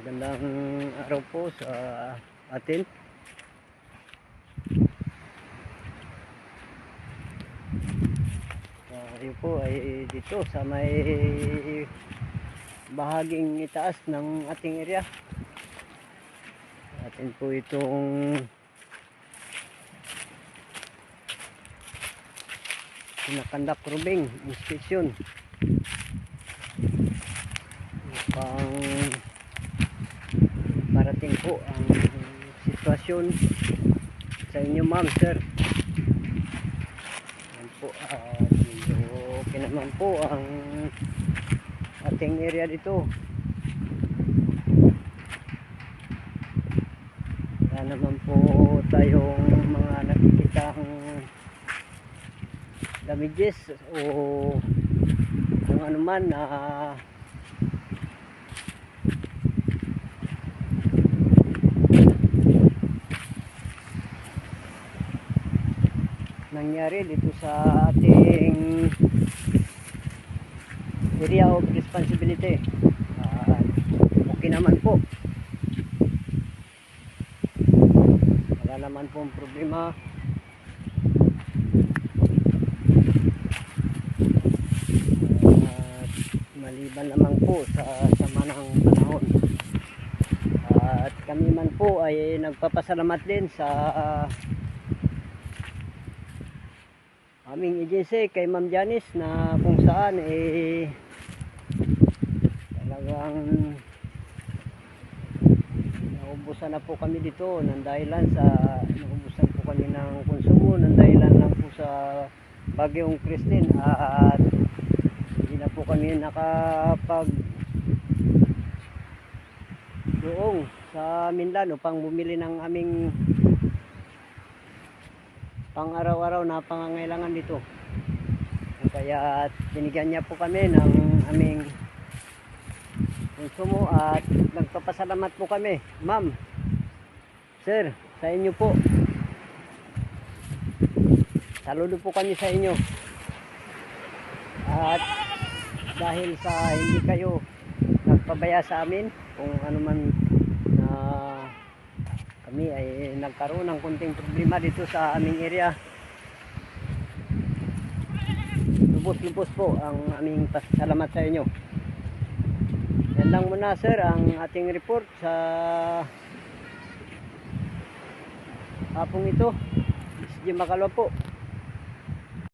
Magandang araw po sa atin. Tayo po ay dito sa may bahaging itaas ng ating area. Atin po itong pinakandak rubing inspection upang parating po ang sitwasyon sa inyo, ma'am, sir. Yan po, okay naman po ang ating area dito. Wala naman po tayong mga nakikitang damages o kung ano man na nangyari dito sa ating area of responsibility. Okay naman po, wala naman pong problema. Maliban naman po sa sama ng panahon, at kami man po ay nagpapasalamat din sa aming agency kay Ma'am Janice, na kung saan talagang naubusan na po kami dito ng dahilan sa naubusan po kami ng konsumo ng dahilan lang po sa bagyong Christine, at hindi na po kami nakapag doong sa Mindan upang bumili ng aming pang araw-araw na pangangailangan dito. Kaya binigyan niya po kami ng aming konsumo at nagpapasalamat po kami, ma'am, sir, sa inyo po. Saludo po kami sa inyo. At dahil sa hindi kayo nagpabaya sa amin, kung ano man na kami ay nagkaroon ng kunting problema dito sa aming area, lubos-lubos po ang aming pasalamat sa inyo. Yan lang muna, sir, ang ating report sa hapong ito. SG Macalua po.